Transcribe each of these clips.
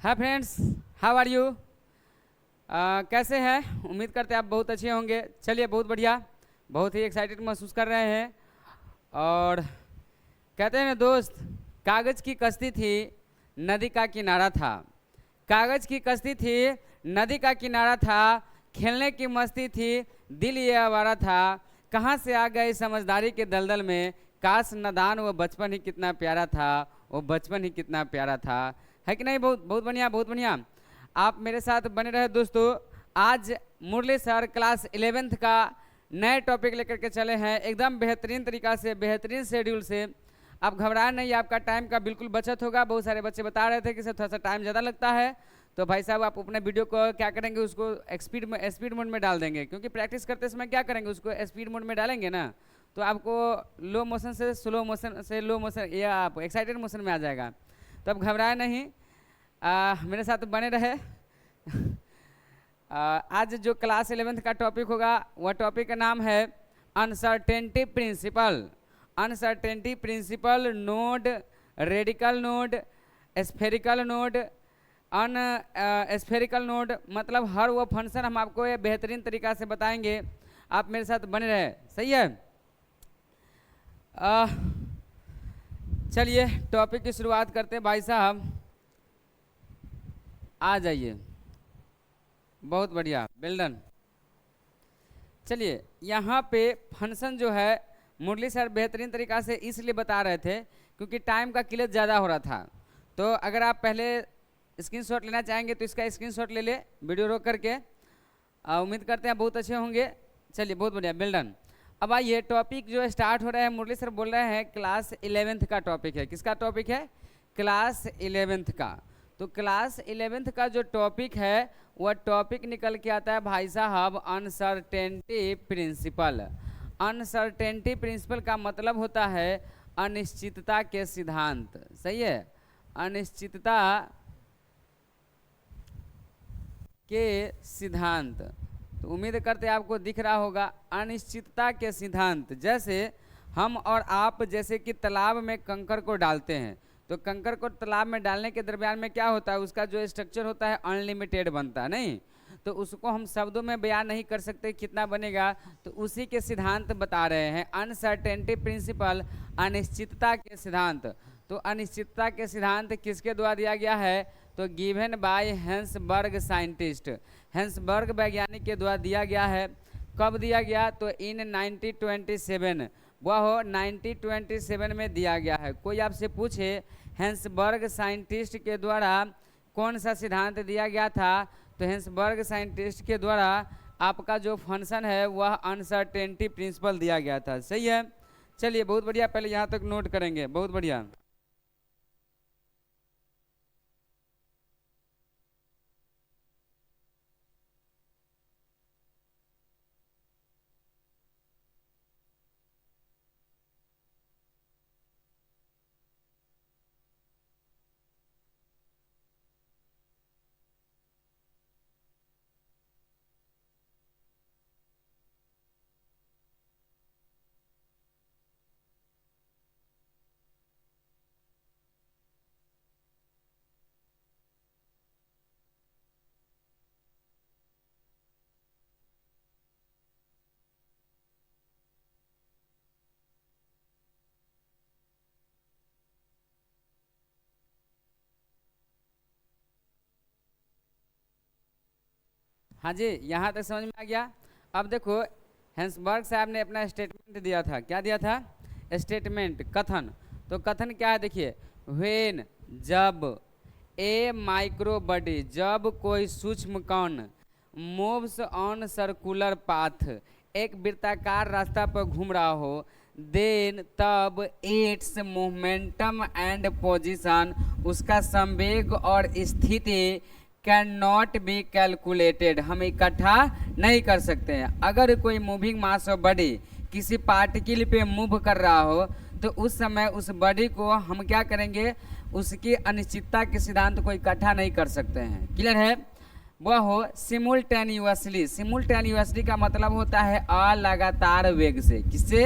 Hi friends, how are you. कैसे हैं? उम्मीद करते हैं आप बहुत अच्छे होंगे। चलिए, बहुत बढ़िया, बहुत ही एक्साइटेड महसूस कर रहे हैं। और कहते हैं ना दोस्त, कागज़ की कश्ती थी, नदी का किनारा था। कागज़ की कश्ती थी, नदी का किनारा था, खेलने की मस्ती थी, दिल ये आवारा था। कहाँ से आ गए समझदारी के दलदल में, काश नादान वो बचपन ही कितना प्यारा था, वो बचपन ही कितना प्यारा था। है कि नहीं? बहुत बहुत बढ़िया, बहुत बढ़िया। आप मेरे साथ बने रहे दोस्तों। आज मुरली सर क्लास 11th का नए टॉपिक लेकर के चले हैं, एकदम बेहतरीन तरीका से, बेहतरीन शेड्यूल से। आप घबराए नहीं, आपका टाइम का बिल्कुल बचत होगा। बहुत सारे बच्चे बता रहे थे कि सर थोड़ा सा टाइम ज़्यादा लगता है, तो भाई साहब आप अपने वीडियो को क्या करेंगे, उसको स्पीड मोड में डाल देंगे, क्योंकि प्रैक्टिस करते समय क्या करेंगे, उसको स्पीड मोड में डालेंगे ना, तो आपको लो मोशन से स्लो मोशन से लो मोशन या आप एक्साइटेड मोशन में आ जाएगा। तो अब घबराए नहीं, मेरे साथ बने रहे। आज जो क्लास 11th का टॉपिक होगा, वह टॉपिक का नाम है uncertainty principle. Uncertainty principle, node, radical node, spherical node, un spherical node, मतलब हर वो फंक्शन हम आपको ये बेहतरीन तरीका से बताएंगे। आप मेरे साथ बने रहे, सही है। चलिए टॉपिक की शुरुआत करते हैं। भाई साहब आ जाइए, बहुत बढ़िया, वेल डन। चलिए, यहाँ पे फंक्शन जो है मुरली सर बेहतरीन तरीका से इसलिए बता रहे थे क्योंकि टाइम का किल्लत ज़्यादा हो रहा था। तो अगर आप पहले स्क्रीनशॉट लेना चाहेंगे तो इसका स्क्रीनशॉट ले ले, वीडियो रोक करके। उम्मीद करते हैं बहुत अच्छे होंगे। चलिए, बहुत बढ़िया, वेल डन। अब आइए, टॉपिक जो स्टार्ट हो रहा है, मुरली सर बोल रहे हैं क्लास 11th का टॉपिक है। किसका टॉपिक है? क्लास 11th का। तो क्लास 11th का जो टॉपिक है वह टॉपिक निकल के आता है भाई साहब अनसर्टेनिटी प्रिंसिपल। अनसर्टेनिटी प्रिंसिपल का मतलब होता है अनिश्चितता के सिद्धांत, सही है, अनिश्चितता के सिद्धांत। तो उम्मीद करते हैं आपको दिख रहा होगा अनिश्चितता के सिद्धांत। जैसे हम और आप जैसे कि तालाब में कंकर को डालते हैं, तो कंकर को तालाब में डालने के दरमियान में क्या होता है, उसका जो स्ट्रक्चर होता है अनलिमिटेड बनता है, नहीं तो उसको हम शब्दों में बयान नहीं कर सकते कितना बनेगा। तो उसी के सिद्धांत बता रहे हैं, अनसर्टेनिटी प्रिंसिपल, अनिश्चितता के सिद्धांत। तो अनिश्चितता के सिद्धांत किसके द्वारा दिया गया है? तो given by Hinsberg scientist, Hinsberg वैज्ञानिक के द्वारा दिया गया है। कब दिया गया? तो इन 1927, वह 1927 में दिया गया है। कोई आपसे पूछे हेंसबर्ग साइंटिस्ट के द्वारा कौन सा सिद्धांत दिया गया था, तो हेंसबर्ग साइंटिस्ट के द्वारा आपका जो फंक्शन है वह अनसर्टेनिटी प्रिंसिपल दिया गया था, सही है। चलिए, बहुत बढ़िया, पहले यहाँ तक नोट करेंगे, बहुत बढ़िया। हाँ जी, यहाँ तक समझ में आ गया। अब देखो, हेंसबर्ग साहब ने अपना स्टेटमेंट दिया था। क्या दिया था? स्टेटमेंट, कथन। तो कथन क्या है, देखिए, व्हेन, जब, ए माइक्रो बॉडी, जब कोई सूक्ष्म कण, मूव्स ऑन सर्कुलर पाथ, एक वृत्ताकार रास्ता पर घूम रहा हो, देन, तब, इट्स मोमेंटम एंड पोजीशन, उसका संवेग और स्थिति कैन नॉट बी कैलकुलेटेड, हम इकट्ठा नहीं कर सकते हैं। अगर कोई मूविंग मास ऑफ बॉडी किसी पार्टिकल पे मूव कर रहा हो, तो उस समय उस बॉडी को हम क्या करेंगे, उसकी अनिश्चितता के सिद्धांत को इकट्ठा नहीं कर सकते हैं। क्लियर है? वह हो सिमुल्टेनियसली। सिमुल्टेनियसली का मतलब होता है अलगातार वेग से। किससे?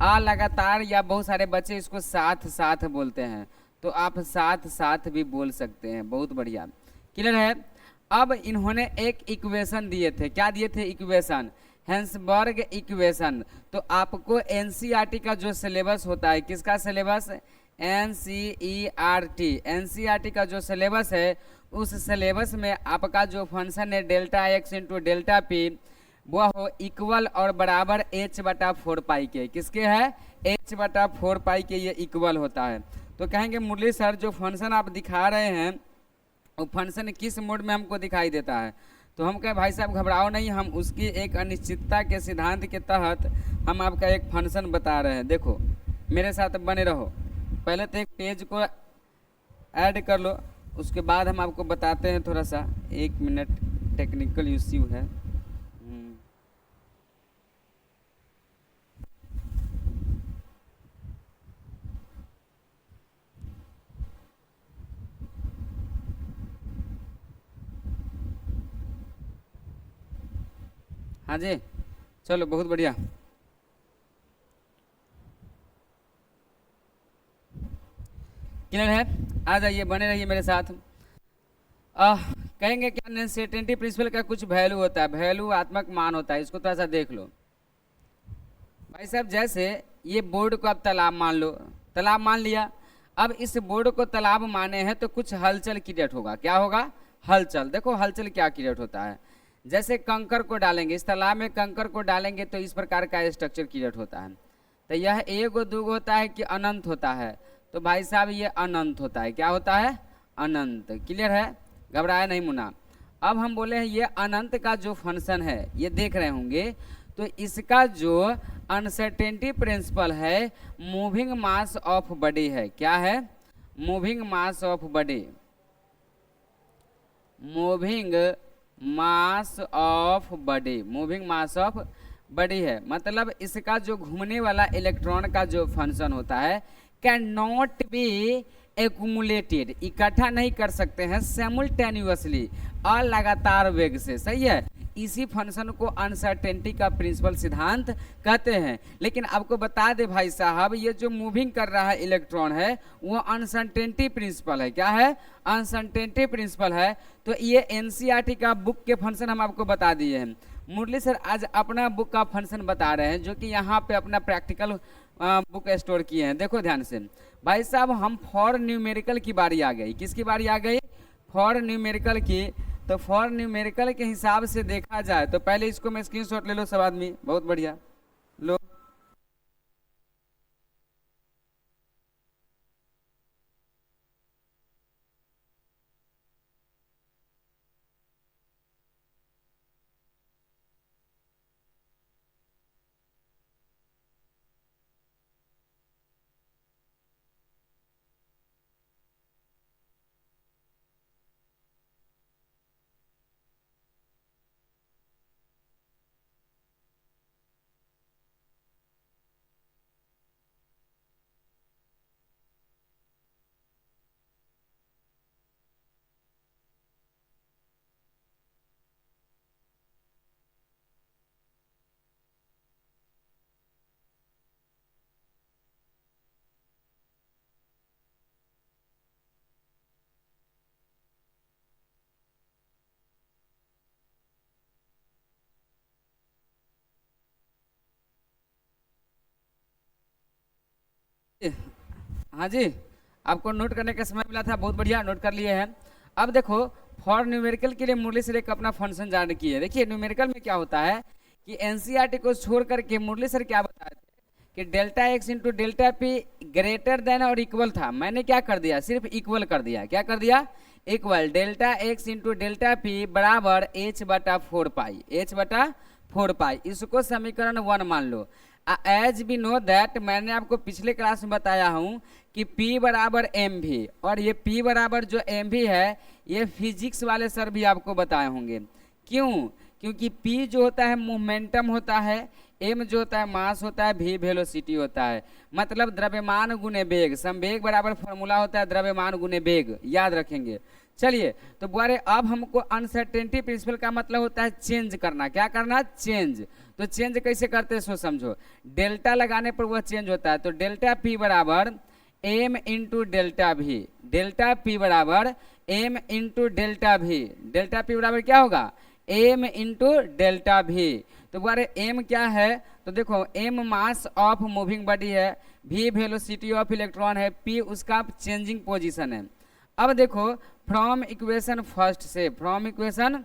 अलगातार, या बहुत सारे बच्चे इसको साथ साथ बोलते हैं, तो आप साथ साथ भी बोल सकते हैं, बहुत बढ़िया। क्लियर है। अब इन्होंने एक इक्वेशन दिए थे, क्या दिए थे? Equation, Heisenberg equation. तो आपको एनसीईआरटी का जो सिलेबस होता है, किसका सिलेबस? एनसीईआरटी, एनसीईआरटी का जो सिलेबस है उस सिलेबस में आपका जो फंक्शन है delta x into delta P वह हो इक्वल और बराबर एच बटा 4 पाई के, किसके है? एच बटा 4 पाई के ये इक्वल होता है। तो कहेंगे मुरली सर जो फंक्शन आप दिखा रहे हैं वो फंक्शन किस मोड में हमको दिखाई देता है? तो हम कहे भाई साहब घबराओ नहीं, हम उसकी एक अनिश्चितता के सिद्धांत के तहत हम आपका एक फंक्शन बता रहे हैं। देखो मेरे साथ बने रहो, पहले तो एक पेज को ऐड कर लो, उसके बाद हम आपको बताते हैं। थोड़ा सा 1 मिनट टेक्निकल इश्यू है। हाँ जी, चलो बहुत बढ़िया। क्लियर है? आ जाइए, बने रहिए मेरे साथ। कहेंगे क्या अनसर्टेनिटी प्रिंसिपल का कुछ वैल्यू होता है, वैल्यू आत्मक मान होता है। इसको थोड़ा सा देख लो भाई साहब। जैसे ये बोर्ड को आप तालाब मान लो, तालाब मान लिया। अब इस बोर्ड को तालाब माने हैं तो कुछ हलचल क्रिएट होगा। क्या होगा? हलचल। देखो हलचल क्या क्रिएट होता है, जैसे कंकर को डालेंगे इस तालाब में, कंकर को डालेंगे तो इस प्रकार का स्ट्रक्चर क्रिएट होता है। तो यह एगो दूगो होता है कि अनंत होता है? तो भाई साहब ये अनंत होता है। क्या होता है? अनंत। क्लियर है? घबराया नहीं मुन्ना। अब हम बोले हैं ये अनंत का जो फंक्शन है ये देख रहे होंगे, तो इसका जो अनसर्टेनिटी प्रिंसिपल है मूविंग मास ऑफ बॉडी है। क्या है? Moving mass of body, moving mass of body, moving mass of body है। मतलब इसका जो घूमने वाला इलेक्ट्रॉन का जो फंक्शन होता है कैन नॉट बी एक्यूमुलेटेड, इकट्ठा नहीं कर सकते हैं सिमुल्टेनियसली, लगातार वेग से। सही है? इसी फंक्शन को अनसर्टेनिटी का प्रिंसिपल सिद्धांत कहते हैं। लेकिन आपको बता दे भाई साहब, ये जो मूविंग कर रहा है इलेक्ट्रॉन है वो अनसर्टेनिटी प्रिंसिपल है। क्या है? अनसर्टेनिटी प्रिंसिपल है। तो ये एनसीईआरटी का बुक के फंक्शन हम आपको बता दिए हैं। मुरली सर आज अपना बुक का फंक्शन बता रहे हैं, जो कि यहाँ पे अपना प्रैक्टिकल बुक स्टोर किए हैं। देखो ध्यान से भाई साहब, हम फॉर न्यूमेरिकल की बारी आ गई। किसकी बारी आ गई? फॉर न्यूमेरिकल की। तो फॉर न्यूमेरिकल के हिसाब से देखा जाए तो पहले इसको मैं स्क्रीनशॉट ले लो सब आदमी, बहुत बढ़िया लो। हाँ जी, आपको नोट करने का समय मिला था, बहुत बढ़िया नोट कर लिए हैं। अब देखो फॉर न्यूमेरिकल के लिए मुरली सर एक अपना फंक्शन जान की है। देखिए न्यूमेरिकल में क्या होता है कि एनसीईआरटी को छोड़ करके मुरली सर क्या बताए थे कि delta x into delta P greater than और इक्वल था। मैंने क्या कर दिया? सिर्फ इक्वल कर दिया। क्या कर दिया? Equal. Delta x into delta P बराबर एच बटा 4 पाई, एच बटा 4 पाई। इसको समीकरण 1 मान लो। एज बी नो दैट, मैंने आपको पिछले क्लास में बताया हूं कि P बराबर एम भी, और ये P बराबर जो एम भी है ये फिजिक्स वाले सर भी आपको बताए होंगे। क्यों? क्योंकि P जो होता है मोमेंटम होता है, M जो होता है मास होता है, V वेलोसिटी होता है। मतलब द्रव्यमान गुने वेग, संवेग बराबर फॉर्मूला होता है द्रव्यमान गुने वेग, याद रखेंगे। चलिए तो बोले अब हमको अनसर्टेनिटी प्रिंसिपल का मतलब होता है चेंज करना। क्या करना? चेंज। तो चेंज कैसे करते हैं सो समझो। डेल्टा लगाने पर वह चेंज होता है। तो डेल्टा P बराबर एम इंटू डेल्टा भी, डेल्टा P बराबर एम इंटू डेल्टा भी, डेल्टा पी बराबर क्या होगा, एम इंटू डेल्टा भी। तो बारे एम क्या है, तो देखो m mass of moving body है, भी वेलोसिटी ऑफ इलेक्ट्रॉन है, पी उसका चेंजिंग पोजीशन है। अब देखो फ्रॉम इक्वेशन फर्स्ट से, फ्रॉम इक्वेशन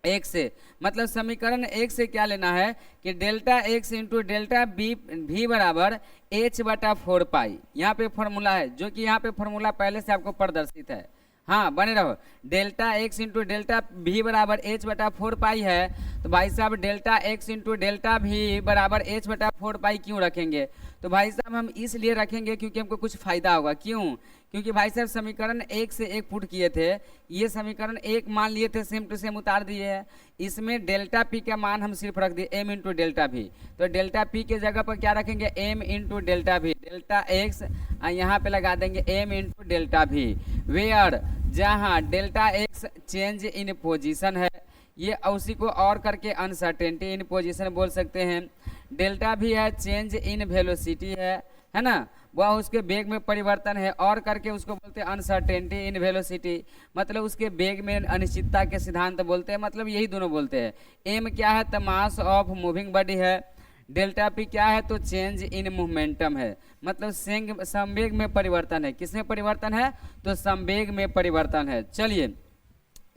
एक से, मतलब समीकरण एक से क्या लेना है कि delta x into delta p भी बराबर एच बटा 4 पाई, यहाँ पे फॉर्मूला है, जो कि यहाँ पे फॉर्मूला पहले से आपको प्रदर्शित है। हाँ बने रहो, डेल्टा एक्स इंटू डेल्टा भी बराबर एच बटा 4 पाई है। तो भाई साहब डेल्टा एक्स इंटू डेल्टा भी बराबर एच बटा 4 पाई क्यों रखेंगे, तो भाई साहब हम इसलिए रखेंगे क्योंकि हमको कुछ फायदा होगा। क्यों, क्योंकि भाई साहब समीकरण एक से एक पुट किए थे, ये समीकरण एक मान लिए थे, सेम टू सेम उतार दिए हैं। इसमें डेल्टा पी का मान हम सिर्फ रख दिए एम इंटू डेल्टा भी, तो डेल्टा पी के जगह पर क्या रखेंगे, एम इंटू डेल्टा भी, डेल्टा एक्स यहाँ पे लगा देंगे एम इंटू डेल्टा भी, वेयर जहाँ delta x change in position है, ये उसी को और करके अनसर्टेनिटी इन पोजीशन बोल सकते हैं। डेल्टा भी है चेंज इन वेलोसिटी है ना, वह उसके वेग में परिवर्तन है, और करके उसको बोलते हैं अनसर्टेनिटी इन वेलोसिटी, मतलब उसके वेग में अनिश्चितता के सिद्धांत बोलते हैं, मतलब यही दोनों बोलते हैं। एम क्या है, तो मास ऑफ मूविंग बॉडी है, डेल्टा पी क्या है, तो चेंज इन मोमेंटम है, मतलब संवेग में परिवर्तन है। किसमें परिवर्तन है, तो संवेग में परिवर्तन है। चलिए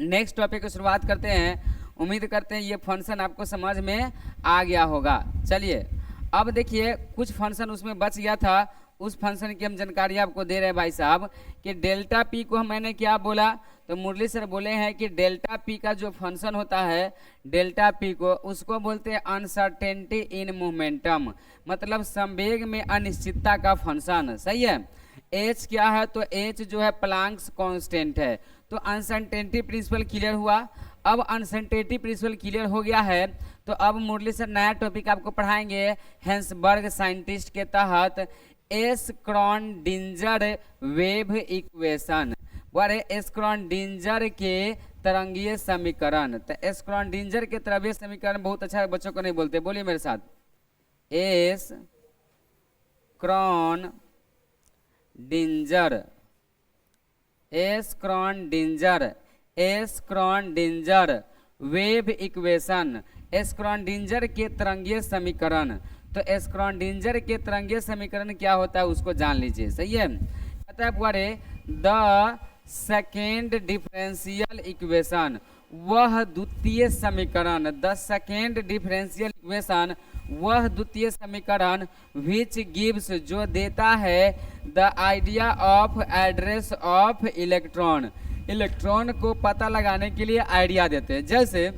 नेक्स्ट टॉपिक की शुरुआत करते हैं। उम्मीद करते हैं ये फंक्शन आपको समझ में आ गया होगा। चलिए अब देखिए कुछ फंक्शन उसमें बच गया था, उस फंक्शन की हम जानकारी आपको दे रहे हैं भाई साहब कि डेल्टा पी को मैंने क्या बोला, तो मुरली सर बोले हैं कि डेल्टा पी का जो फंक्शन होता है डेल्टा पी को, उसको बोलते हैं अनसर्टेनिटी इन मोमेंटम, मतलब संवेग में अनिश्चितता का फंक्शन। सही है। एच क्या है, तो एच जो है प्लांक्स कांस्टेंट है। तो अनसर्टेनिटी प्रिंसिपल क्लियर हुआ। अब अनसर्टेनिटी प्रिंसिपल क्लियर हो गया है, तो अब मुरली सर नया टॉपिक आपको पढ़ाएंगे हेंसबर्ग साइंटिस्ट के तहत एस्क्रॉडिंजर वेव इक्वेशन, बारे एस्क्रॉडिंजर के तरंगीय समीकरण। तो एस्क्रॉडिंजर के तरंगीय समीकरण बहुत अच्छा, बच्चों को नहीं बोलते, बोलिए मेरे साथ, एस्क्रॉडिंजर, एस्क्रॉडिंजर, एस्क्रॉडिंजर वेव इक्वेशन, एस्क्रॉडिंजर के तरंगीय समीकरण। तो एस्क्रॉडिंजर के तरंगीय समीकरण क्या होता है उसको जान लीजिए। सही है। कहता है बारे द सेकेंड डिफरेंशियल इक्वेशन, वह द्वितीय समीकरण, द सेकेंड डिफरेंशियल इक्वेशन, वह द्वितीय समीकरण विच गिव्स जो देता है the idea of address of electron, electron को पता लगाने के लिए आइडिया देते हैं। जैसे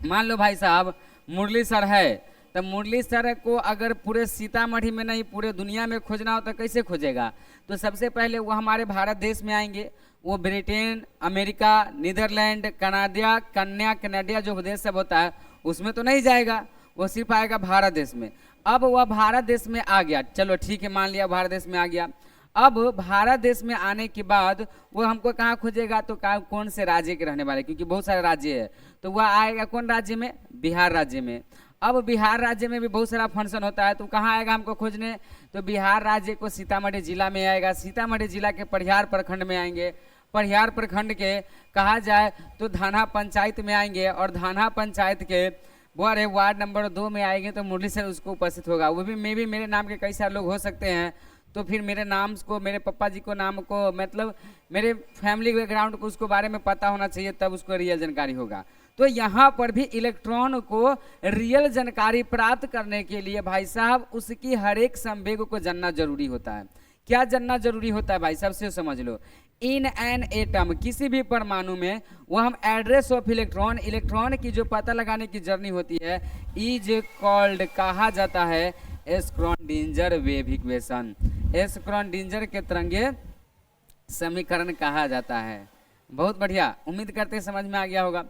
मान लो भाई साहब मुरली सर है, तो मुरली सर को अगर पूरे सीतामढ़ी में नहीं पूरे दुनिया में खोजना हो तो कैसे खोजेगा, तो सबसे पहले वो हमारे भारत देश में आएंगे, वो ब्रिटेन, अमेरिका, नीदरलैंड, कनाडा जो देश सब होता है उसमें तो नहीं जाएगा, वो सिर्फ आएगा भारत देश में। अब वह भारत देश में आ गया, चलो ठीक है मान लिया भारत देश में आ गया। अब भारत देश में आने के बाद वो हमको कहाँ खोजेगा, तो कौन से राज्य के रहने वाले, क्योंकि बहुत सारे राज्य है, तो वह आएगा कौन राज्य में, बिहार राज्य में। अब बिहार राज्य में भी बहुत सारा फंक्शन होता है, तो कहाँ आएगा हमको खोजने, तो बिहार राज्य को सीतामढ़ी जिला में आएगा, सीतामढ़ी जिला के परिहार प्रखंड में आएंगे, परिहार प्रखंड के कहा जाए तो धाना पंचायत में आएंगे, और धाना पंचायत के बारे वार्ड नंबर 2 में आएंगे, तो मुरली सर उसको उपस्थित होगा। वो भी मेरे नाम के कई सारे लोग हो सकते हैं, तो फिर मेरे नाम को, मेरे पापा जी को नाम को, मतलब मेरे फैमिली बैकग्राउंड को उसको बारे में पता होना चाहिए, तब उसको रियल जानकारी होगा। तो यहाँ पर भी इलेक्ट्रॉन को रियल जानकारी प्राप्त करने के लिए भाई साहब उसकी हर एक संवेग को जानना जरूरी होता है। क्या जानना जरूरी होता है भाई साहब से समझ लो, इन एन एटम, किसी भी परमाणु में वो हम एड्रेस ऑफ इलेक्ट्रॉन, इलेक्ट्रॉन की जो पता लगाने की जर्नी होती है इज कॉल्ड, कहा जाता है एस्क्रॉडिंजर वेव इक्वेशन, एस्क्रॉडिंजर के तरंगीय समीकरण कहा जाता है। बहुत बढ़िया, उम्मीद करते हैं समझ में आ गया होगा।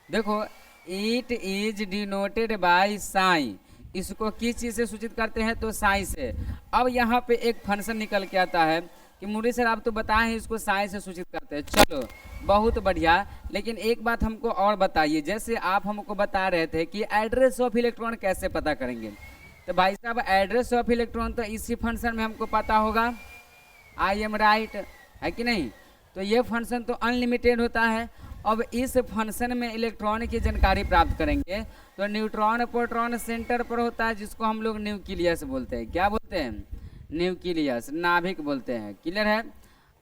देखो it is denoted by sine, इसको किस चीज़ से सूचित करते हैं, तो साइन से। अब यहाँ पे एक फंक्शन निकल के आता है कि मुरली सर आप तो बताए हैं इसको साइन से सूचित करते हैं, चलो बहुत बढ़िया, लेकिन एक बात हमको और बताइए, जैसे आप हमको बता रहे थे कि एड्रेस ऑफ इलेक्ट्रॉन कैसे पता करेंगे, तो भाई साहब एड्रेस ऑफ इलेक्ट्रॉन तो इसी फंक्शन में हमको पता होगा, आई एम राइट है कि नहीं। तो ये फंक्शन तो अनलिमिटेड होता है। अब इस फंक्शन में इलेक्ट्रॉन की जानकारी प्राप्त करेंगे तो न्यूट्रॉन प्रोटॉन सेंटर पर होता है, जिसको हम लोग न्यूक्लियस बोलते हैं। क्या बोलते हैं? न्यूक्लियस, नाभिक बोलते हैं। क्लियर है?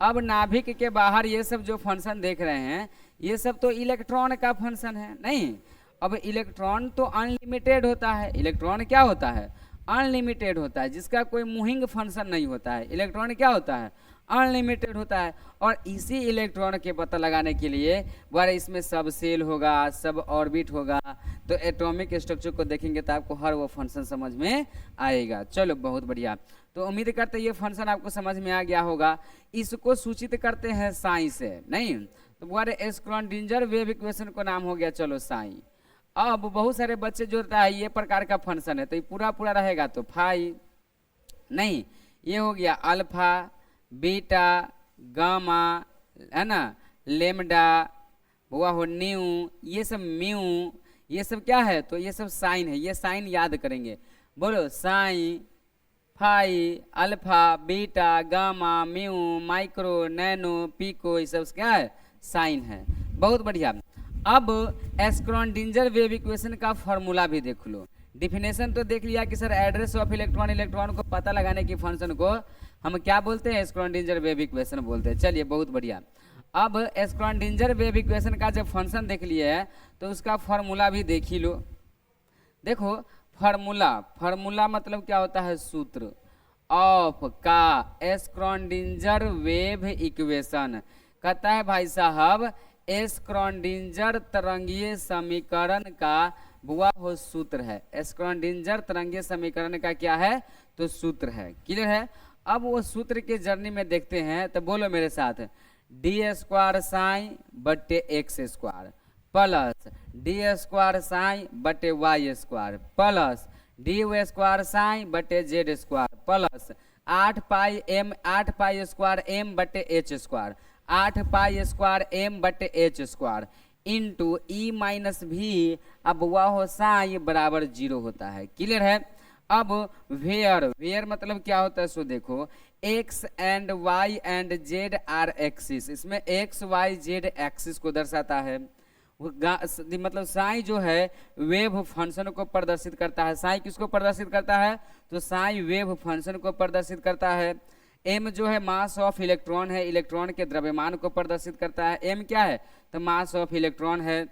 अब नाभिक के बाहर ये सब जो फंक्शन देख रहे हैं ये सब तो इलेक्ट्रॉन का फंक्शन है नहीं। अब इलेक्ट्रॉन तो अनलिमिटेड होता है। इलेक्ट्रॉन क्या होता है? अनलिमिटेड होता है, जिसका कोई मूविंग फंक्शन नहीं होता है। इलेक्ट्रॉन क्या होता है? अनलिमिटेड होता है। और इसी इलेक्ट्रॉन के पता लगाने के लिए बार इसमें सब सेल होगा, सब ऑर्बिट होगा, तो एटॉमिक स्ट्रक्चर को देखेंगे तो आपको हर वो फंक्शन समझ में आएगा। चलो बहुत बढ़िया। तो उम्मीद करते हैं ये फंक्शन आपको समझ में आ गया होगा। इसको सूचित करते हैं साई से नहीं। तो बारे स्क्रॉडिंजर वेव इक्वेशन को नाम हो गया चलो साई। अब बहुत सारे बच्चे जो होता है ये प्रकार का फंक्शन है तो ये पूरा पूरा रहेगा तो फाई नहीं, ये हो गया अल्फा बीटा गामा है ना, लेमडा हुआ हो न्यू, ये सब म्यू, ये सब क्या है? तो ये सब साइन है। ये साइन याद करेंगे। बोलो sign phi alpha beta gamma mu micro nano pico, ये सब क्या है? साइन है। बहुत बढ़िया। अब स्क्रॉडिंजर वेव इक्वेशन का फॉर्मूला भी देख लो। डिफिनेशन तो देख लिया कि sir address of electron, electron को पता लगाने की फंक्शन को हम क्या बोलते हैं? स्क्रॉडिंजर वेव इक्वेशन बोलते हैं। चलिए बहुत बढ़िया। अब स्क्रॉडिंजर वेव इक्वेशन का जब फंक्शन देख लिए है तो उसका फॉर्मूला भी देख ही लो। देखो फॉर्मूला मतलब क्या होता है? सूत्र ऑफ का स्क्रॉडिंजर वेव इक्वेशन कहता है भाई साहब स्क्रॉडिंजर तरंगीय समीकरण का बुआ हो सूत्र है। स्क्रॉडिंजर तरंगीय समीकरण का क्या है? तो सूत्र है। क्लियर है? अब वो सूत्र के जर्नी में देखते हैं तो बोलो मेरे साथ, डी स्क्वायर साइन बटे X square plus D square psi बटे Y square plus D square psi बटे Z square plus 8 pi square M बटे H square 8 pi square M बटे H square into E minus भी। अब वह हो साई बराबर 0 होता है। क्लियर है? अब वेयर मतलब क्या होता है? सो देखो x and y and z are axis, इसमें एक्स वाई जेड एक्सिस को दर्शाता है। मतलब साई जो है वेव फंक्शन को प्रदर्शित करता है। साई किसको प्रदर्शित करता है? तो साई वेव फंक्शन को प्रदर्शित करता है। एम जो है मास ऑफ इलेक्ट्रॉन है, इलेक्ट्रॉन के द्रव्यमान को प्रदर्शित करता है। एम क्या है? तो मास ऑफ इलेक्ट्रॉन है।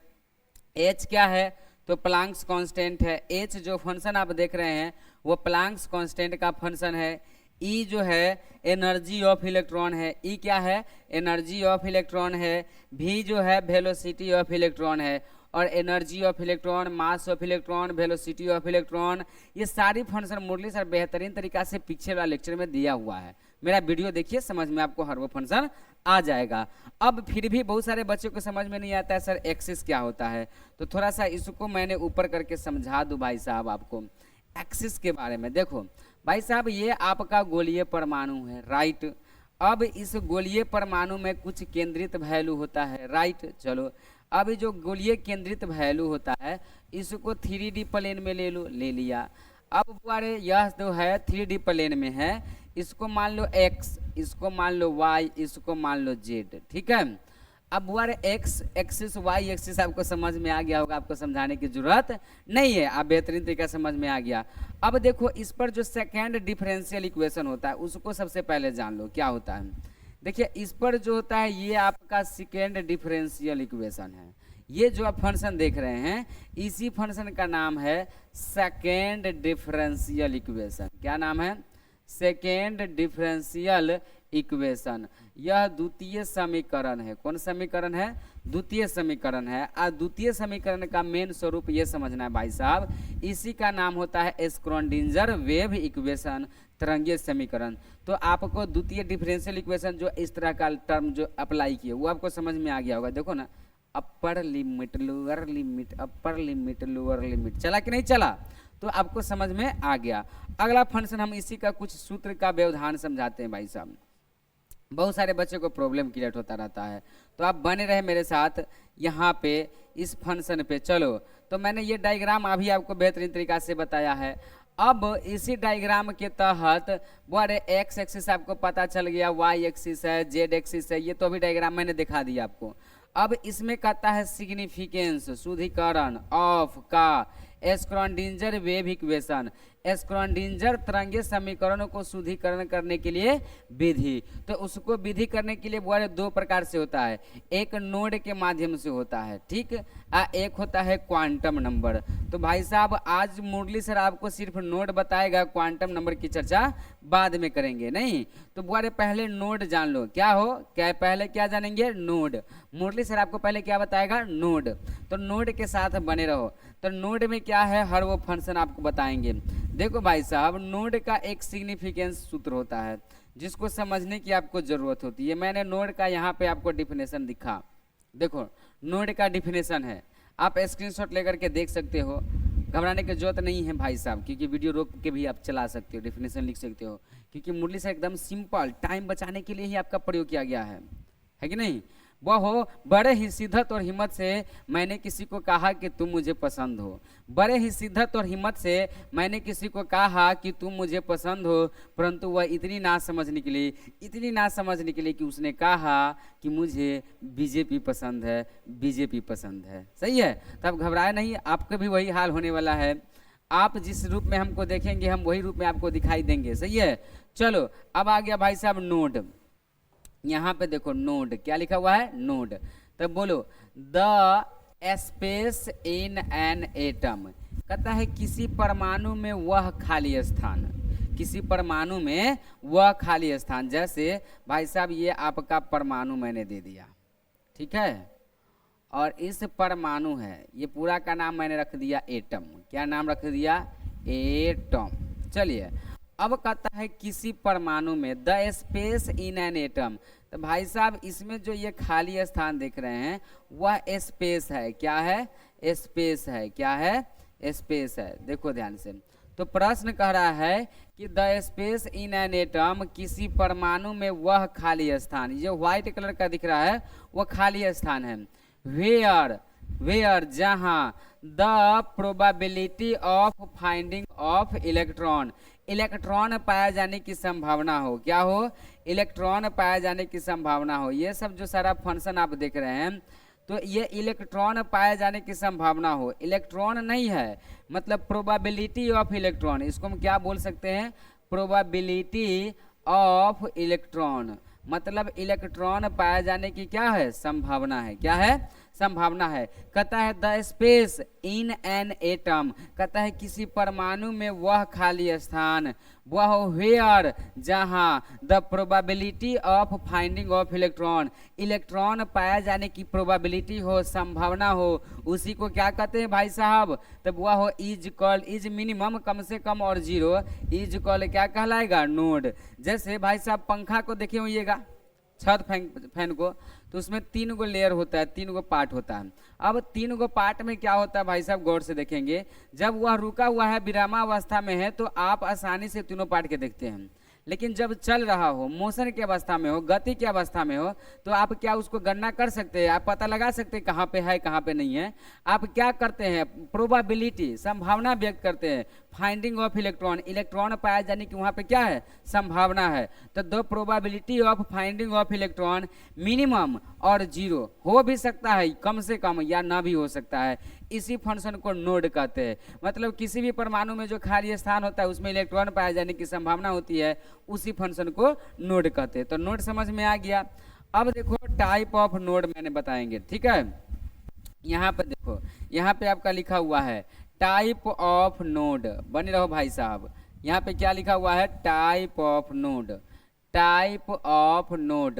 एच क्या है? तो प्लांक्स कांस्टेंट है। एच जो फंक्शन आप देख रहे हैं वो प्लांक्स कांस्टेंट का फंक्शन है। ई जो है एनर्जी ऑफ इलेक्ट्रॉन है। ई क्या है? एनर्जी ऑफ इलेक्ट्रॉन है। भी जो है वेलोसिटी ऑफ इलेक्ट्रॉन है। और energy of electron, mass of electron, velocity of electron, ये सारी फंक्शन मुरली सर बेहतरीन तरीका से पिछले वाला लेक्चर में दिया हुआ है। मेरा वीडियो देखिए, समझ में आपको हर वो फंक्शन आ जाएगा। अब फिर भी बहुत सारे बच्चों को समझ में नहीं आता है सर एक्सिस क्या होता है, तो थोड़ा सा इसको मैंने ऊपर करके समझा दूं भाई साहब आपको एक्सिस के बारे में। देखो भाई साहब ये आपका गोलीय परमाणु है, राइट। अब इस गोलीय परमाणु में कुछ केंद्रित वैल्यू होता है, राइट। चलो अब जो गोलीय केंद्रित वैल्यू होता है इसको 3D प्लेन में ले लो, ले लिया। अब बारे यह जो है 3D प्लेन में है, इसको मान लो x, इसको मान लो y, इसको मान लो z, ठीक है। अब बारे x एक्सिस y एक्सिस आपको समझ में आ गया होगा, आपको समझाने की जरूरत नहीं है, आप बेहतरीन तरीका समझ में आ गया। अब देखो इस पर जो सेकेंड डिफरेंशियल इक्वेशन होता है उसको सबसे पहले जान लो क्या होता है। देखिए इस पर जो होता है ये आपका सेकेंड डिफरेंशियल इक्वेशन है। ये जो आप फंक्शन देख रहे हैं इसी फंक्शन का नाम है सेकेंड डिफरेंशियल इक्वेशन। क्या नाम है? Second differential equation. यह द्वितीय समीकरण है। कौन समीकरण है? द्वितीय समीकरण है। और द्वितीय समीकरण का मेन स्वरूप ये समझना है भाई साहब, इसी का नाम होता है स्क्रॉडिंजर वेव इक्वेशन, तरंगीय समीकरण। तो आपको द्वितीय डिफरेंशियल इक्वेशन जो इस तरह का टर्म जो अप्लाई किए वो आपको समझ में आ गया होगा। देखो ना, upper limit lower limit, upper limit lower limit, चला कि नहीं चला? तो आपको समझ में आ गया। अगला फंक्शन हम इसी का कुछ सूत्र का व्यवधान समझाते हैं भाई साहब। बहुत सारे बच्चों को प्रॉब्लम क्रिएट होता रहता है, तो आप बने रहे मेरे साथ यहाँ पे इस फंक्शन पे। चलो तो मैंने ये डायग्राम अभी आपको बेहतरीन तरीका से बताया है। अब इसी डायग्राम के तहत बड़े एक्स एक्सिस आपको पता चल गया, वाई एक्सिस है, जेड एक्सिस है, ये तो अभी डायग्राम मैंने दिखा दिया आपको। अब इसमें कहता है सिग्निफिकेंस, शुद्धिकरण ऑफ का स्क्रॉडिंजर वेव इक्वेशन, स्क्रॉडिंजर तरंगीय समीकरणों को शुद्धिकरण करने के लिए विधि। तो उसको विधि करने के लिए बड़े दो प्रकार से होता है, एक नोड के माध्यम से होता है, ठीक, एक होता है क्वांटम नंबर। तो भाई साहब आज मुरली सर आपको सिर्फ नोड बताएगा, क्वांटम नंबर की चर्चा बाद में करेंगे, नहीं तो बड़े पहले नोड जान लो। क्या हो, क्या पहले क्या जानेंगे, नोड। मुरली सर आपको पहले क्या बताएगा, नोड। तो नोड के साथ बने रहो। तो नोड में क्या है, हर वो फंक्शन आपको बताएंगे। देखो भाई साहब, नोड का एक सिग्निफिकेंस सूत्र होता है जिसको समझने की आपको जरूरत होती है। मैंने नोड का यहाँ पे आपको डिफिनेशन दिखा, देखो नोड का डिफिनेशन है, आप स्क्रीनशॉट लेकर के देख सकते हो, घबराने की जरूरत नहीं है भाई साहब, क्योंकि वीडियो रोक के भी आप चला सकते हो, डिफिनेशन लिख सकते हो, क्योंकि मुरली से एकदम सिंपल टाइम बचाने के लिए ही आपका प्रयोग किया गया है कि नहीं। वह हो, बड़े ही शिद्दत और हिम्मत से मैंने किसी को कहा कि तुम मुझे पसंद हो, बड़े ही शिद्दत और हिम्मत से मैंने किसी को कहा कि तुम मुझे पसंद हो, परंतु वह इतनी ना समझ निकली कि उसने कहा कि मुझे बीजेपी पसंद है, बीजेपी पसंद है। सही है, तब घबराए नहीं, आपका भी वही हाल होने वाला है। आप जिस रूप में हमको देखेंगे हम वही रूप में आपको दिखाई देंगे। सही है, चलो अब आ गया भाई साहब नोड। यहाँ पे देखो नोड क्या लिखा हुआ है, नोड। तो बोलो, the space in an atom, कहता है किसी परमाणु में वह खाली स्थान, किसी परमाणु में वह खाली स्थान। जैसे भाई साहब ये आपका परमाणु मैंने दे दिया, ठीक है, और इस परमाणु है, ये पूरा का नाम मैंने रख दिया एटम। क्या नाम रख दिया, एटम। चलिए अब कहता है किसी परमाणु में, the space in an atom. तो भाई साहब इसमें जो ये खाली स्थान देख रहे हैं वह स्पेस है। क्या है, स्पेस है। क्या है, स्पेस है। देखो ध्यान से, तो प्रश्न कह रहा है कि the space in an atom, किसी परमाणु में वह खाली स्थान, ये व्हाइट कलर का दिख रहा है वह खाली स्थान है। वेयर जहाँ the probability of finding of electron, electron पाया जाने की संभावना हो। क्या हो, इलेक्ट्रॉन पाया जाने की संभावना हो। ये सब जो सारा फंक्शन आप देख रहे हैं तो ये इलेक्ट्रॉन पाए जाने की संभावना हो। इलेक्ट्रॉन नहीं है, मतलब प्रोबेबिलिटी ऑफ इलेक्ट्रॉन, इसको हम क्या बोल सकते हैं, प्रोबेबिलिटी ऑफ इलेक्ट्रॉन, मतलब इलेक्ट्रॉन पाए जाने की क्या है, संभावना है। क्या है, संभावना है। कहता है the space in an atom, कहता है किसी परमाणु में वह खाली स्थान, वह वेयर जहाँ the probability of finding of electron, electron पाया जाने की प्रोबेबिलिटी हो, संभावना हो, उसी को क्या कहते हैं भाई साहब, तब वह हो इज कॉल्ड, इज मिनिमम कम से कम और जीरो, इज कॉल्ड क्या कहलाएगा, नोड। जैसे भाई साहब पंखा को देखे होइएगा, छत फैन को, तो उसमें 3 गो लेयर होता है, 3 गो पार्ट होता है। अब 3 गो पार्ट में क्या होता है भाई साहब, गौर से देखेंगे, जब वह रुका हुआ है, विरामावस्था में है, तो आप आसानी से तीनों पार्ट के देखते हैं। लेकिन जब चल रहा हो, मोशन की अवस्था में हो, गति की अवस्था में हो, तो आप क्या उसको गणना कर सकते हैं, आप पता लगा सकते हैं कहाँ पे है कहाँ पे नहीं है। आप क्या करते हैं, प्रोबेबिलिटी, संभावना व्यक्त करते हैं। फाइंडिंग ऑफ इलेक्ट्रॉन, इलेक्ट्रॉन पाया जाने की वहाँ पे क्या है, संभावना है। तो the probability of finding of electron minimum और जीरो, हो भी सकता है कम से कम या ना भी हो सकता है, इसी फंक्शन को नोड कहते हैं। मतलब किसी भी परमाणु में जो खाली स्थान होता है उसमें इलेक्ट्रॉन पाए जाने की संभावना होती है, उसी फंक्शन को नोड कहते हैं। तो नोड समझ में आ गया। अब देखो टाइप ऑफ नोड मैंने बताएंगे, ठीक है। यहाँ पे देखो, यहाँ पे आपका लिखा हुआ है टाइप ऑफ नोड, बने रहो भाई साहब। यहाँ पे क्या लिखा हुआ है, type of node, type of node,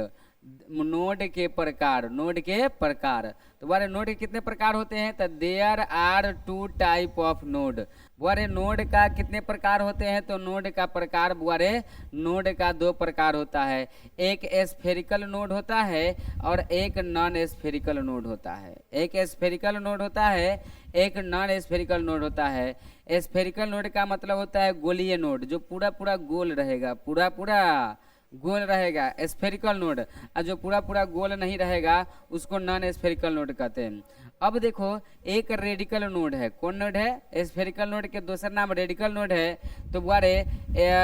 node के प्रकार, नोड के प्रकार। तो बारे नोड के कितने प्रकार होते हैं, तो there are 2 type of node. बारे नोड का कितने प्रकार होते हैं, तो नोड का प्रकार बारे नोड का 2 प्रकार होता है, एक स्फेरिकल नोड होता है और एक नॉन स्फेरिकल नोड होता है। एक स्फेरिकल नोड होता है, एक नॉन स्फेरिकल नोड होता है। स्फेरिकल नोड का मतलब होता है गोलीय नोड, जो पूरा पूरा गोल रहेगा, पूरा पूरा गोल रहेगा, स्फेरिकल नोड। और जो पूरा पूरा गोल नहीं रहेगा उसको नॉन स्फेरिकल नोड कहते हैं। अब देखो एक रेडिकल नोड है, कौन नोड है? स्फेरिकल नोड के दूसरा नाम रेडिकल नोड है, तो बुआरे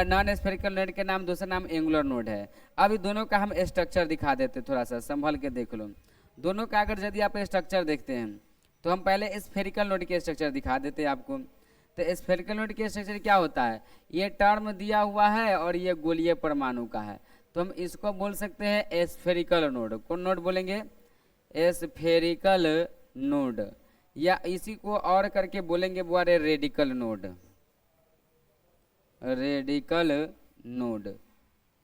नॉन स्फेरिकल नोड के नाम दूसरा नाम एंगुलर नोड है। अभी दोनों का हम स्ट्रक्चर दिखा देते, थोड़ा सा संभल के देख लो। दोनों का अगर यदि आप स्ट्रक्चर देखते हैं तो हम पहले स्फेरिकल नोड के स्ट्रक्चर दिखा देते हैं आपको। तो स्फेरिकल नोड के स्ट्रक्चर क्या होता है? ये टर्म दिया हुआ है और ये गोलीय परमाणु का है, तो हम इसको बोल सकते हैं स्फेरिकल नोड। कौन नोड बोलेंगे? Spherical node. या इसी को और करके बोलेंगे बुआरे radical node, radical node,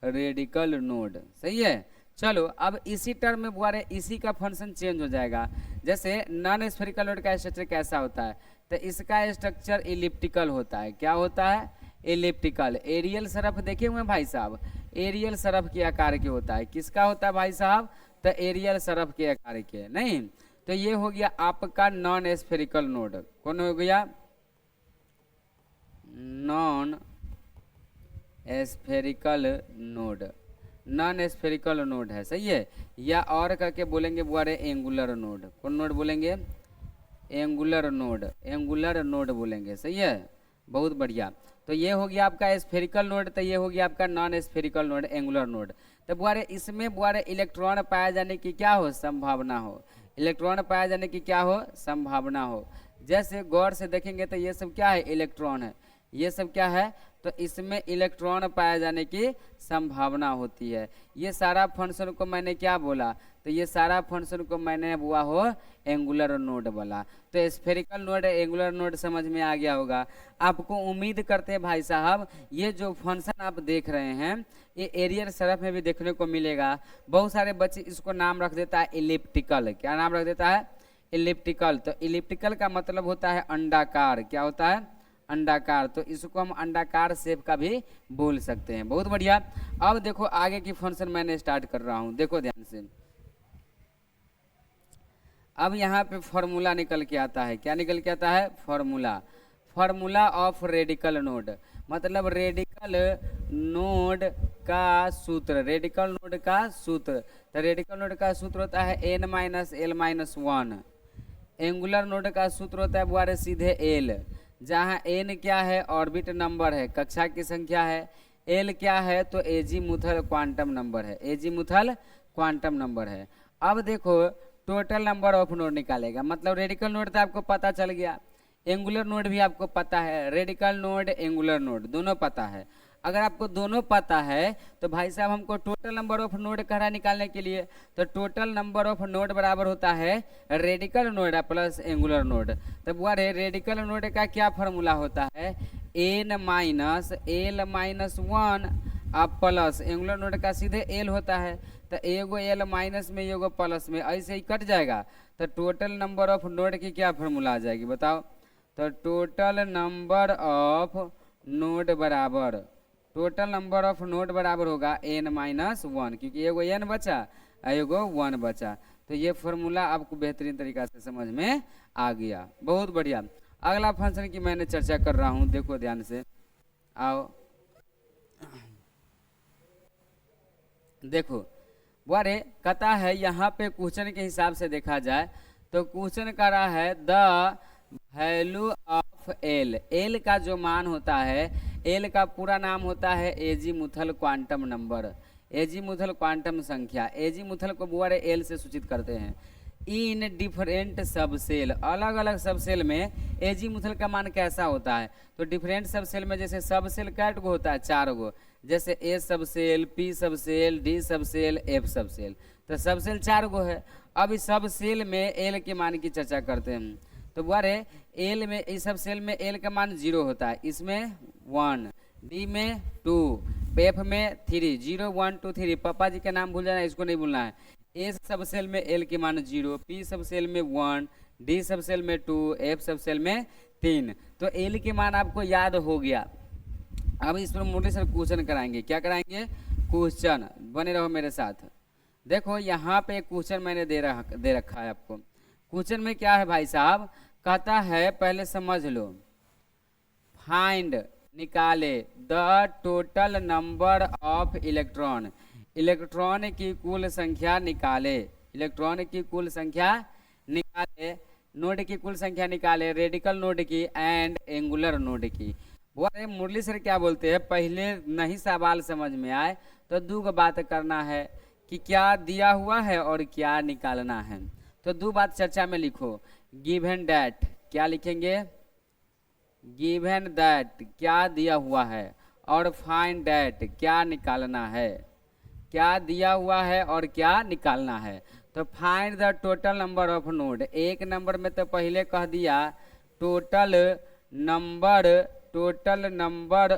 radical node. सही है। चलो अब इसी टर्म में बुआरे इसी का फंक्शन चेंज हो जाएगा। जैसे नॉन स्फेरिकल नोड का स्ट्रक्चर कैसा होता है? तो इसका स्ट्रक्चर इलिप्टिकल होता है। क्या होता है? इलिप्टिकल। एरियल सरफ देखे हुए भाई साहब? एरियल सरफ के आकार के होता है। किसका होता है भाई साहब? तो एरियल सरफ के आकार के। नहीं, तो ये हो गया आपका नॉन स्फेरिकल नोड। कौन हो गया? Non spherical node, non spherical node है। सही है। या और करके बोलेंगे बुआरे एंगुलर नोड। कौन नोड बोलेंगे? एंगुलर नोड, एंगुलर नोड बोलेंगे। सही है, बहुत बढ़िया। तो ये हो गया आपका स्फेरिकल नोड, तो ये हो गया आपका non spherical node, angular node. तो बुआरे इसमें बुआरे इलेक्ट्रॉन पाया जाने की क्या हो? संभावना हो। इलेक्ट्रॉन पाया जाने की क्या हो? संभावना हो। जैसे गौर से देखेंगे तो ये सब क्या है? इलेक्ट्रॉन है। ये सब क्या है? तो इसमें इलेक्ट्रॉन पाए जाने की संभावना होती है। ये सारा फंक्शन को मैंने क्या बोला? तो ये सारा फंक्शन को मैंने हुआ हो एंगुलर नोड बोला। तो स्फेरिकल नोड, एंगुलर नोड समझ में आ गया होगा आपको। उम्मीद करते हैं भाई साहब ये जो फंक्शन आप देख रहे हैं ये एरियल सरफ में भी देखने को मिलेगा। बहुत सारे बच्चे इसको नाम रख देता है इलिप्टिकल। क्या नाम रख देता है? इलिप्टिकल। तो इलिप्टिकल का मतलब होता है अंडाकार। क्या होता है? अंडाकार। तो इसको हम अंडाकार शेप का भी बोल सकते हैं। बहुत बढ़िया। अब देखो आगे की फंक्शन मैंने स्टार्ट कर रहा हूं, देखो ध्यान से। अब यहाँ पे फॉर्मूला निकल के आता है। क्या निकल के आता है? Formula. Formula of radical node, मतलब रेडिकल नोड का सूत्र, रेडिकल नोड का सूत्र। तो रेडिकल नोड का सूत्र होता है n minus L minus 1। Angular node का सूत्र होता है बुआरे सीधे एल, जहाँ n क्या है? ऑर्बिट नंबर है, कक्षा की संख्या है। l क्या है? तो एजीमुथल क्वांटम नंबर है, एजीमुथल क्वांटम नंबर है। अब देखो टोटल नंबर ऑफ नोड निकालेगा, मतलब रेडिकल नोड तो आपको पता चल गया, एंगुलर नोड भी आपको पता है। रेडिकल नोड, एंगुलर नोड दोनों पता है। अगर आपको दोनों पता है तो भाई साहब हमको टोटल नंबर ऑफ नोड करा निकालने के लिए, तो टोटल नंबर ऑफ नोड बराबर होता है radical node plus angular node. तो बुआरे रेडिकल नोड का क्या फार्मूला होता है? n माइनस एल माइनस 1 अब प्लस एंगुलर नोड का सीधे एल होता है, तो एगो एल माइनस में एगो प्लस में ऐसे ही कट जाएगा। तो टोटल नंबर ऑफ नोड की क्या फार्मूला आ जाएगी बताओ? तो टोटल नंबर ऑफ नोड बराबर, टोटल नंबर ऑफ नोड बराबर होगा n माइनस 1, क्योंकि एगो n बचा एगो 1 बचा। तो ये फॉर्मूला आपको बेहतरीन तरीका से समझ में आ गया। बहुत बढ़िया। अगला फंक्शन की मैंने चर्चा कर रहा हूँ, देखो ध्यान से। आओ देखो बुआरे कहता है यहाँ पे क्वेश्चन के हिसाब से देखा जाए तो क्वेश्चन कर रहा है the value of L. L का जो मान होता है, एल का पूरा नाम होता है azimuthal quantum number, azimuthal quantum संख्या। एजीमुथल को बुआरे एल से सूचित करते हैं। इन डिफरेंट सबसेल, अलग अलग सबसेल में एजीमुथल का मान कैसा होता है? तो डिफरेंट सबसेल में जैसे सबसेल कैट गो होता है? 4 गो। जैसे s subshell, p subshell, d subshell, f subshell. तो सबसेल 4 गो है। अब इस सबसेल में एल के मान की चर्चा करते हैं। तो बुआरे एल में, इस सबसेल में एल का मान 0 होता है, इसमें 1, डी में 2, एफ में 3, 0 1 2 3। पापा जी का नाम भूल जाना, इसको नहीं भूलना है। ए सबसेल में एल के मान 0, पी सबसेल में 1, डी सबसेल में 2, एफ सबसेल में 3। तो एल के मान आपको याद हो गया। अब इस पर मोटे सर क्वेश्चन कराएंगे। क्या कराएंगे? क्वेश्चन। बने रहो मेरे साथ। देखो यहाँ पे क्वेश्चन मैंने दे रखा है आपको। क्वेश्चन में क्या है भाई साहब? कहता है, पहले समझ लो, फाइंड निकाले the total number of electron, electron की कुल संख्या निकाले, इलेक्ट्रॉन की कुल संख्या निकाले नोड की कुल संख्या निकाले, रेडिकल नोड की एंड एंगुलर नोड की। वो अरे मुरली सर क्या बोलते हैं, पहले नहीं सवाल समझ में आए तो दो बात करना है कि क्या दिया हुआ है और क्या निकालना है। तो दो बात चर्चा में लिखो, गिवन दैट, क्या लिखेंगे, गिवन दैट क्या दिया हुआ है, और फाइंड दैट क्या निकालना है, क्या दिया हुआ है और क्या निकालना है। तो find the total number of node, एक नंबर में तो पहले कह दिया total number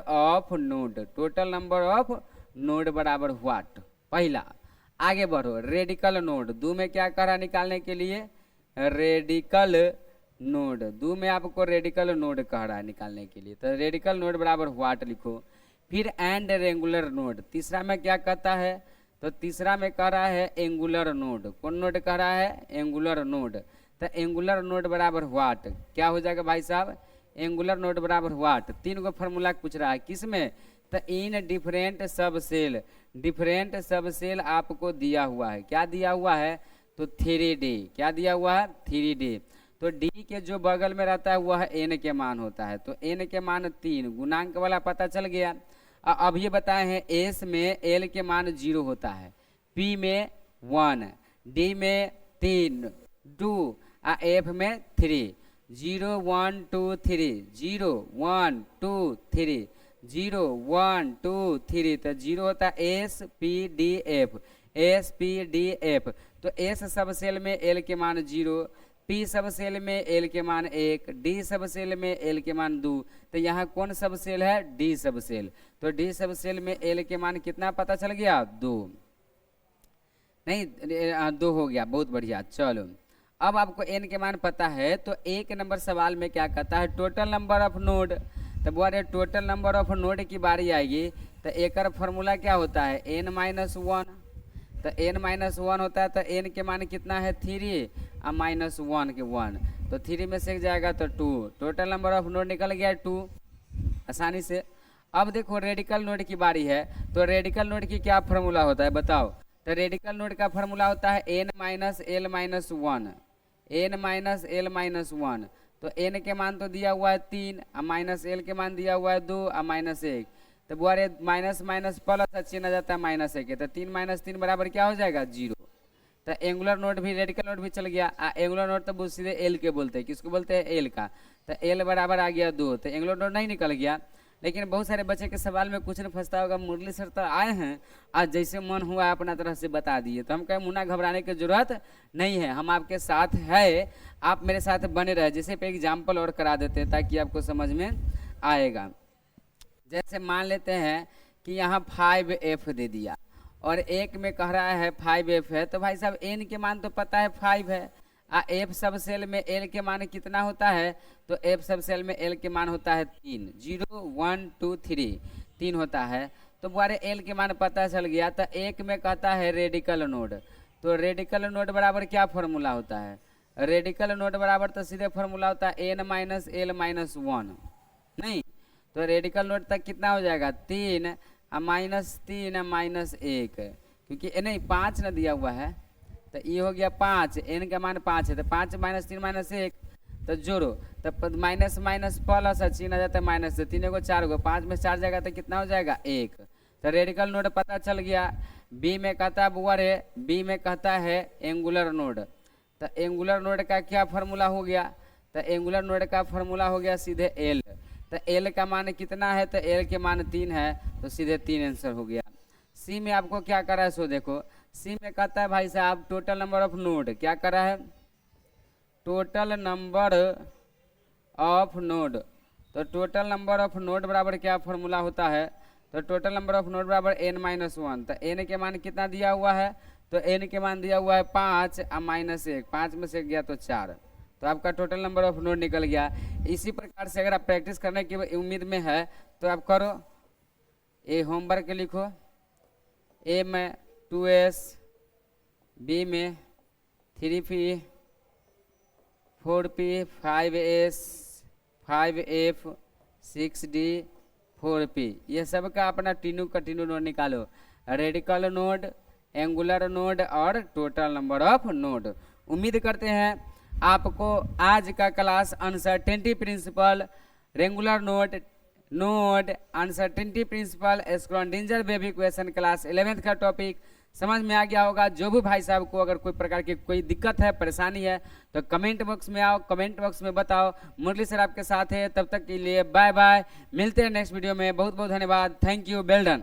of node, total number of node बराबर व्हाट, पहला। आगे बढ़ो, रेडिकल नोड, दो में क्या करा निकालने के लिए, रेडिकल नोड, दो में आपको रेडिकल नोड कह रहा है निकालने के लिए, तो रेडिकल नोड बराबर व्हाट लिखो। फिर एंड रेंगुलर नोड, तीसरा में क्या कहता है, तो तीसरा में कह रहा है एंगुलर नोड, कौन नोड कह रहा है, एंगुलर नोड। तो एंगुलर नोड बराबर व्हाट, क्या हो जाएगा भाई साहब, एंगुलर नोड बराबर व्हाट, तीन गो फॉर्मूला पूछ रहा है, किसमें, तो इन डिफरेंट सब सेल, डिफरेंट सब सेल आपको दिया हुआ है, क्या दिया हुआ है, तो 3D, क्या दिया हुआ है, 3D। तो डी के जो बगल में रहता है वह एन के मान होता है, तो एन के मान 3, गुणांक वाला पता चल गया। अब ये बताए हैं एस में एल के मान 0 होता है, पी में 1, डी में 3 2, एफ में 3, 0 1 2 3, 0 1 2 3, 0 1 2 3, तो 0 होता है S P D F, S P D F. तो एस सब सेल में एल के मान 0, पी सब सेल में एल के मान 1, डी सब सेल में एल के मान 2, तो यहाँ कौन सब सेल है, डी सब सेल। तो डी सब सेल में एल के मान कितना पता चल गया, 2, नहीं 2 हो गया, बहुत बढ़िया। चलो अब आपको एन के मान पता है, तो एक नंबर सवाल में क्या कहता है, टोटल नंबर ऑफ नोड। तो बोले टोटल नंबर ऑफ नोड की बारी आएगी, तो एक फॉर्मूला क्या होता है, n माइनस 1, तो n माइनस 1 होता है, तो n के मान कितना है 3 और माइनस 1 के 1, तो 3 में से जाएगा तो 2, टोटल नंबर ऑफ नोड निकल गया 2 आसानी से। अब देखो रेडिकल नोड की बारी है, तो रेडिकल नोड की क्या फार्मूला होता है बताओ, तो रेडिकल नोड का फार्मूला होता है n minus L minus 1, n minus L minus 1, तो n के मान तो दिया हुआ है 3 और माइनस एल के मान दिया हुआ है 2 और माइनस 1, तो बोरे माइनस माइनस प्लस चिन्ह आ जाता है माइनस 1, तो 3 माइनस 3 बराबर क्या हो जाएगा 0। तो एंगुलर नोड भी रेडिकल नोड भी चल गया, एंगुलर नोड तो सीधे एल के बोलते हैं, किसको बोलते हैं, एल का, तो एल बराबर आ गया 2, तो एंगुलर नोड नहीं निकल गया। लेकिन बहुत सारे बच्चे के सवाल में कुछ नहीं फंसता होगा, मुरली सर तो आए हैं आज जैसे मन हुआ अपना तरह से बता दिए, तो हम कहें मुन्ना घबराने की जरूरत नहीं है, हम आपके साथ है, आप मेरे साथ बने रहे। जैसे पे एग्जाम्पल और करा देते हैं ताकि आपको समझ में आएगा। जैसे मान लेते हैं कि यहाँ 5f दे दिया और एक में कह रहा है 5f है, तो भाई साहब n के मान तो पता है 5 है, एफ सब सेल में एल के मान कितना होता है, तो एफ सब सेल में एल के मान होता है 3, 0 1 2 3, 3 होता है। तो बारे एल के मान पता चल गया, तो एक में कहता है रेडिकल नोड, तो रेडिकल नोड बराबर क्या फार्मूला होता है, रेडिकल नोड बराबर तो सीधे फार्मूला होता है n माइनस एल माइनस 1, नहीं तो रेडिकल नोड तक कितना हो जाएगा 3 माइनस 3 माइनस 1, क्योंकि नहीं 5 ना दिया हुआ है, तो ये हो गया 5, n का मान 5 है, तो 5 माइनस 3 माइनस 1, तो जोड़ो, तो माइनस माइनस प्लस चिन्ह आ जाता है माइनस से, 3 को 4 को 5 में 4 जाएगा तो कितना हो जाएगा 1, तो रेडिकल नोड पता चल गया। बी में कहता है बुआ रे, बी में कहता है एंगुलर नोड, तो एंगुलर नोड का क्या फार्मूला हो गया, तो एंगुलर नोड का फार्मूला हो गया सीधे एल, तो एल का मान कितना है, तो एल के मान 3 है, तो सीधे 3 आंसर हो गया। सी में आपको क्या करा है, सो देखो सी में कहता है भाई साहब टोटल नंबर ऑफ नोड, क्या करा है, टोटल नंबर ऑफ नोड, तो टोटल नंबर ऑफ नोड बराबर क्या फार्मूला होता है, तो टोटल नंबर ऑफ नोड बराबर n माइनस 1, तो n के मान कितना दिया हुआ है, तो n के मान दिया हुआ है 5 और माइनस 1, 5 में से गया तो 4, तो आपका टोटल नंबर ऑफ नोड निकल गया। इसी प्रकार से अगर आप प्रैक्टिस करने की उम्मीद में है तो आप करो, ए होमवर्क लिखो, ए में 2s, बी में 3p, 4p, 5s, 5f, 6d, 4p, ये सब का अपना तीनों का तीनों नोड निकालो, रेडिकल नोड, एंगुलर नोड और टोटल नंबर ऑफ नोड। उम्मीद करते हैं आपको आज का class uncertainty principle, regular note uncertainty principle, Schrödinger wave equation class 11th का टॉपिक समझ में आ गया होगा। जो भी भाई साहब को अगर कोई प्रकार की कोई दिक्कत है, परेशानी है, तो कमेंट बॉक्स में आओ, कमेंट बॉक्स में बताओ। मुरली सर आपके साथ है। तब तक के लिए बाय बाय, मिलते हैं नेक्स्ट वीडियो में। बहुत बहुत धन्यवाद। Thank you, well done.